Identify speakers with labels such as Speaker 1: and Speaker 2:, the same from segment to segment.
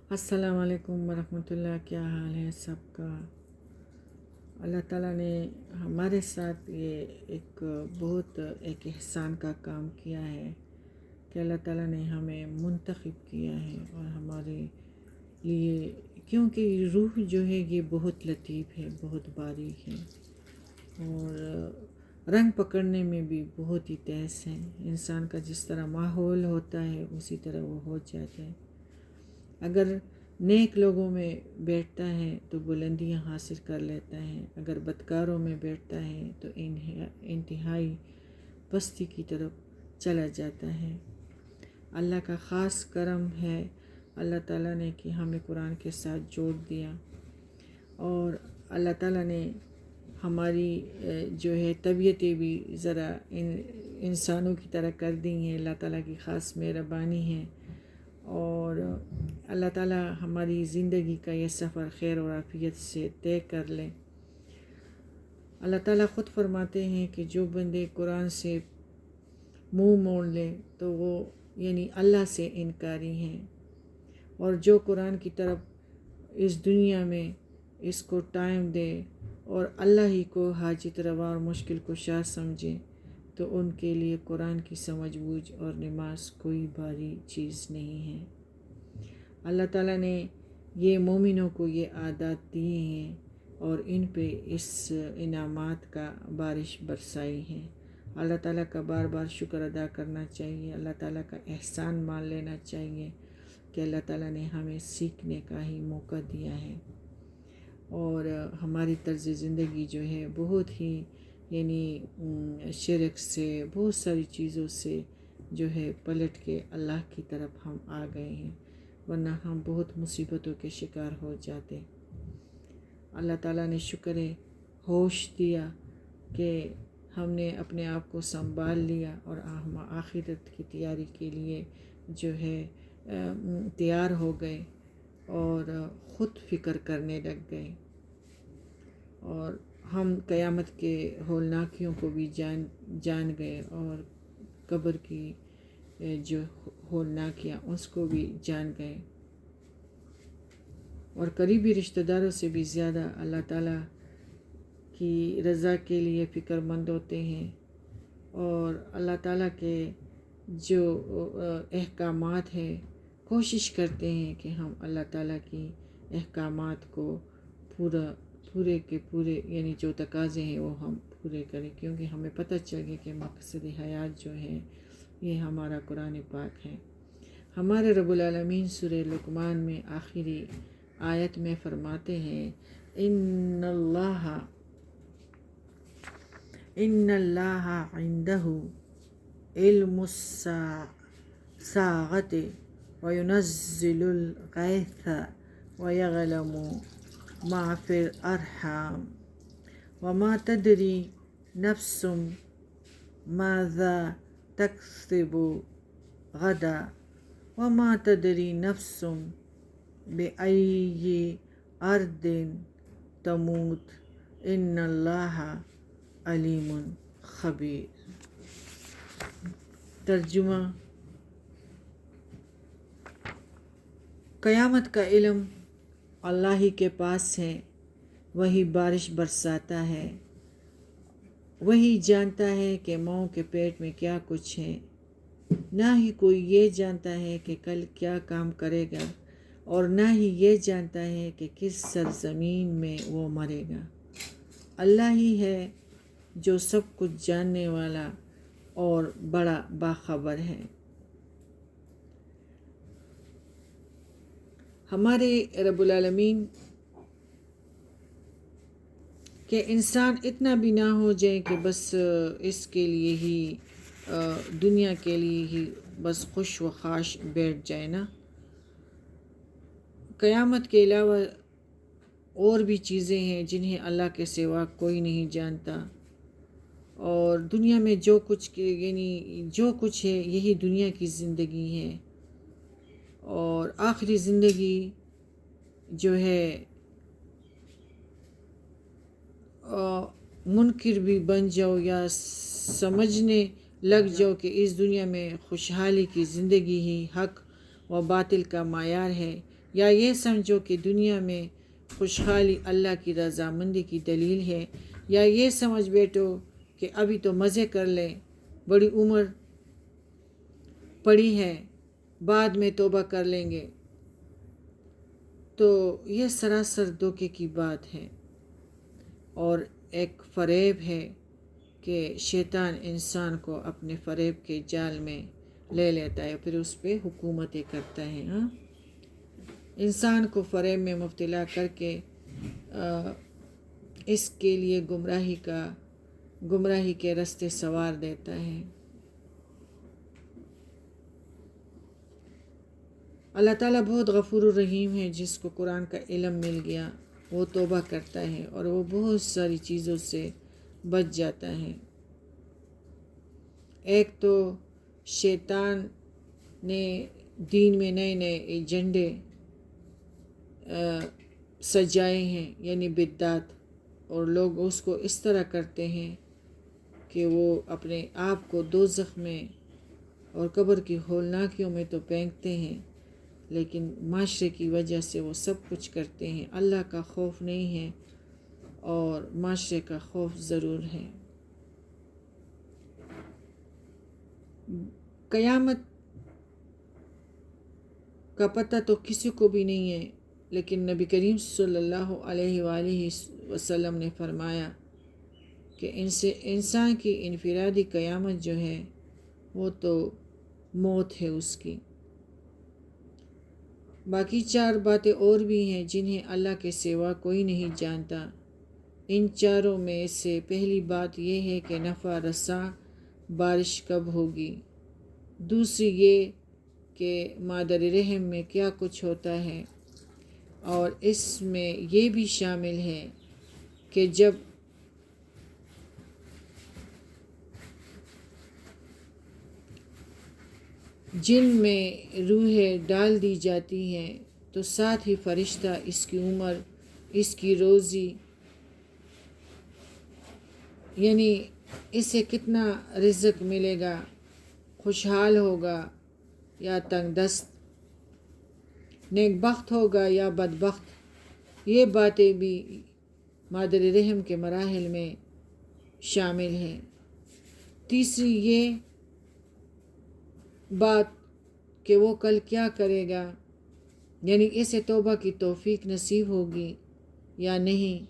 Speaker 1: السلام علیکم ورحمۃ اللہ، کیا حال ہے سب کا؟ اللہ تعالیٰ نے ہمارے ساتھ یہ بہت ایک احسان کا کام کیا ہے کہ اللہ تعالیٰ نے ہمیں منتخب کیا ہے اور ہمارے لیے، کیونکہ روح جو ہے یہ بہت لطیف ہے، بہت باریک ہے اور رنگ پکڑنے میں بھی بہت ہی تیز ہے۔ انسان کا جس طرح ماحول ہوتا ہے اسی طرح وہ ہو جاتا ہے۔ اگر نیک لوگوں میں بیٹھتا ہے تو بلندیاں حاصل کر لیتا ہے، اگر بدکاروں میں بیٹھتا ہے تو انتہائی پستی کی طرف چلا جاتا ہے۔ اللہ کا خاص کرم ہے اللہ تعالیٰ نے کہ ہمیں قرآن کے ساتھ جوڑ دیا، اور اللہ تعالیٰ نے ہماری جو ہے طبیعتیں بھی ذرا انسانوں کی طرح کر دی ہیں۔ اللہ تعالیٰ کی خاص مہربانی ہے، اور اللہ تعالیٰ ہماری زندگی کا یہ سفر خیر و عافیت سے طے کر لے۔ اللہ تعالیٰ خود فرماتے ہیں کہ جو بندے قرآن سے منہ موڑ لے تو وہ یعنی اللہ سے انکاری ہیں، اور جو قرآن کی طرف اس دنیا میں اس کو ٹائم دے اور اللہ ہی کو حاجت روا اور مشکل کشا سمجھے تو ان کے لیے قرآن کی سمجھ بوجھ اور نماز کوئی بھاری چیز نہیں ہے۔ اللہ تعالیٰ نے یہ مومنوں کو یہ عادات دیے ہیں اور ان پہ اس انعامات کا بارش برسائی ہے۔ اللہ تعالیٰ کا بار بار شکر ادا کرنا چاہیے، اللہ تعالیٰ کا احسان مان لینا چاہیے کہ اللہ تعالیٰ نے ہمیں سیکھنے کا ہی موقع دیا ہے، اور ہماری طرز زندگی جو ہے بہت ہی یعنی شرک سے، بہت ساری چیزوں سے جو ہے پلٹ کے اللہ کی طرف ہم آ گئے ہیں، ورنہ ہم بہت مصیبتوں کے شکار ہو جاتے۔ اللہ تعالیٰ نے شکر ہوش دیا کہ ہم نے اپنے آپ کو سنبھال لیا اور ہم آخرت کی تیاری کے لیے جو ہے تیار ہو گئے اور خود فکر کرنے لگ گئے، اور ہم قیامت کے ہولناکیوں کو بھی جان گئے، اور قبر کی جو ہولناکیاں اس کو بھی جان گئے، اور قریبی رشتہ داروں سے بھی زیادہ اللہ تعالیٰ کی رضا کے لیے فکر مند ہوتے ہیں، اور اللہ تعالیٰ کے جو احکامات ہیں کوشش کرتے ہیں کہ ہم اللہ تعالیٰ کی احکامات کو پورے کے پورے یعنی جو تقاضے ہیں وہ ہم پورے کریں، کیونکہ ہمیں پتہ چلے کہ مقصد حیات جو ہے یہ ہمارا قرآن پاک ہے۔ ہمارے رب العالمین سورہ لقمان میں آخری آیت میں فرماتے ہیں ان اللہ عندہ علم الساعۃ وینزل الغیث ویعلم ما فی الارحام وما تدری نفس ماذا تکسب غدا وما تدری نفس بأی ارض تموت ان اللہ علیم خبیر۔ ترجمہ: قیامت کا علم اللہ ہی کے پاس ہے، وہی بارش برساتا ہے، وہی جانتا ہے کہ ماؤں کے پیٹ میں کیا کچھ ہے، نہ ہی کوئی یہ جانتا ہے کہ کل کیا کام کرے گا، اور نہ ہی یہ جانتا ہے کہ کس سرزمین میں وہ مرے گا۔ اللہ ہی ہے جو سب کچھ جاننے والا اور بڑا باخبر ہے۔ ہمارے رب العالمین کہ انسان اتنا بھی نہ ہو جائے کہ بس اس کے لیے ہی دنیا کے لیے ہی بس خوش و خاش بیٹھ جائے نا۔ قیامت کے علاوہ اور بھی چیزیں ہیں جنہیں اللہ کے سوا کوئی نہیں جانتا، اور دنیا میں جو کچھ ہے یہی دنیا کی زندگی ہے، اور آخری زندگی جو ہے منکر بھی بن جاؤ یا سمجھنے لگ جاؤ کہ اس دنیا میں خوشحالی کی زندگی ہی حق و باطل کا معیار ہے، یا یہ سمجھو کہ دنیا میں خوشحالی اللہ کی رضامندی کی دلیل ہے، یا یہ سمجھ بیٹھو کہ ابھی تو مزے کر لیں، بڑی عمر پڑی ہے، بعد میں توبہ کر لیں گے، تو یہ سراسر دھوکے کی بات ہے اور ایک فریب ہے کہ شیطان انسان کو اپنے فریب کے جال میں لے لیتا ہے، پھر اس پہ حکومتیں کرتا ہے۔ انسان کو فریب میں مبتلا کر کے اس کے لیے گمراہی کے راستے سوار دیتا ہے۔ اللہ تعالیٰ بہت غفور الرحیم ہے، جس کو قرآن کا علم مل گیا وہ توبہ کرتا ہے اور وہ بہت ساری چیزوں سے بچ جاتا ہے۔ ایک تو شیطان نے دین میں نئے نئے ایجنڈے سجائے ہیں، یعنی بدعت، اور لوگ اس کو اس طرح کرتے ہیں کہ وہ اپنے آپ کو دوزخ میں اور قبر کی ہولناکیوں میں تو پھینکتے ہیں، لیکن معاشرے کی وجہ سے وہ سب کچھ کرتے ہیں۔ اللہ کا خوف نہیں ہے اور معاشرے کا خوف ضرور ہے۔ قیامت کا پتہ تو کسی کو بھی نہیں ہے، لیکن نبی کریم صلی اللہ علیہ وآلہ وسلم نے فرمایا کہ انسان کی انفرادی قیامت جو ہے وہ تو موت ہے اس کی۔ باقی 4 باتیں اور بھی ہیں جنہیں اللہ کے سوا کوئی نہیں جانتا۔ ان چاروں میں سے پہلی بات یہ ہے کہ نفع رساں بارش کب ہوگی، دوسری یہ کہ مادر رحم میں کیا کچھ ہوتا ہے، اور اس میں یہ بھی شامل ہے کہ جب جن میں روحیں ڈال دی جاتی ہیں تو ساتھ ہی فرشتہ اس کی عمر، اس کی روزی، یعنی اسے کتنا رزق ملے گا، خوشحال ہوگا یا تنگ دست، نیک بخت ہوگا یا بدبخت، یہ باتیں بھی مادر رحم کے مراحل میں شامل ہیں۔ تیسری یہ بات کہ وہ کل کیا کرے گا، یعنی اسے توبہ کی توفیق نصیب ہوگی یا نہیں،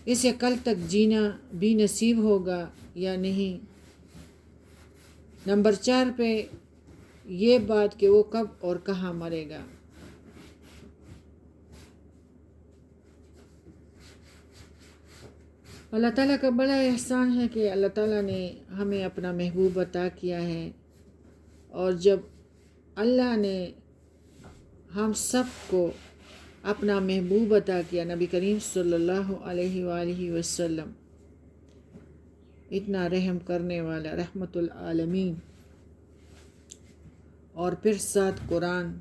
Speaker 1: اسے کل تک جینا بھی نصیب ہوگا یا نہیں۔ نمبر 4 پہ یہ بات کہ وہ کب اور کہاں مرے گا۔ اللہ تعالیٰ کا بڑا احسان ہے کہ اللہ تعالیٰ نے ہمیں اپنا محبوب عطا کیا ہے، اور جب اللہ نے ہم سب کو اپنا محبوب عطا کیا، نبی کریم صلی اللہ علیہ وآلہ وسلم، اتنا رحم کرنے والا رحمت العالمین، اور پھر ساتھ قرآن،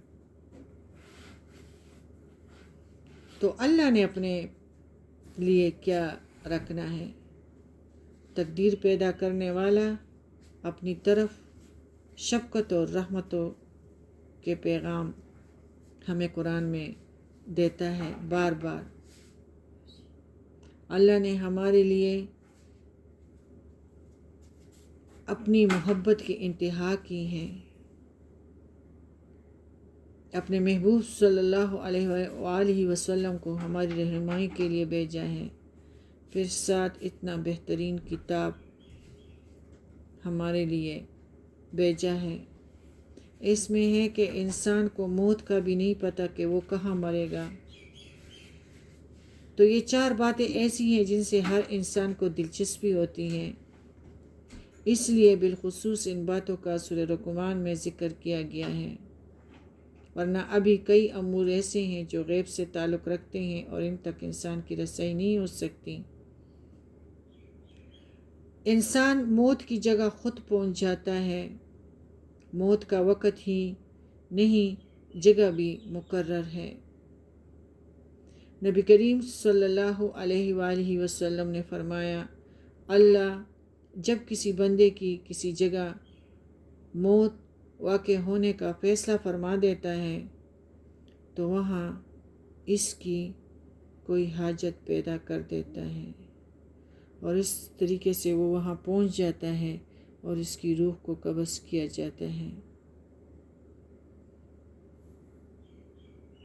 Speaker 1: تو اللہ نے اپنے لیے کیا رکھنا ہے؟ تقدیر پیدا کرنے والا اپنی طرف شفقت اور رحمتوں کے پیغام ہمیں قرآن میں دیتا ہے بار بار۔ اللہ نے ہمارے لیے اپنی محبت کی انتہا کی ہے، اپنے محبوب صلی اللہ علیہ وآلہ وسلم کو ہماری رہنمائی کے لیے بھیجا ہے، پھر ساتھ اتنا بہترین کتاب ہمارے لیے بھیجا ہے۔ اس میں ہے کہ انسان کو موت کا بھی نہیں پتہ کہ وہ کہاں مرے گا۔ تو یہ 4 باتیں ایسی ہیں جن سے ہر انسان کو دلچسپی ہوتی ہے، اس لیے بالخصوص ان باتوں کا سورہ لقمان میں ذکر کیا گیا ہے، ورنہ ابھی کئی امور ایسے ہیں جو غیب سے تعلق رکھتے ہیں اور ان تک انسان کی رسائی نہیں ہو سکتی۔ انسان موت کی جگہ خود پہنچ جاتا ہے، موت کا وقت ہی نہیں جگہ بھی مقرر ہے۔ نبی کریم صلی اللہ علیہ وآلہ وسلم نے فرمایا، اللہ جب کسی بندے کی کسی جگہ موت واقع ہونے کا فیصلہ فرما دیتا ہے تو وہاں اس کی کوئی حاجت پیدا کر دیتا ہے، اور اس طریقے سے وہ وہاں پہنچ جاتا ہے اور اس کی روح کو قبض کیا جاتا ہے۔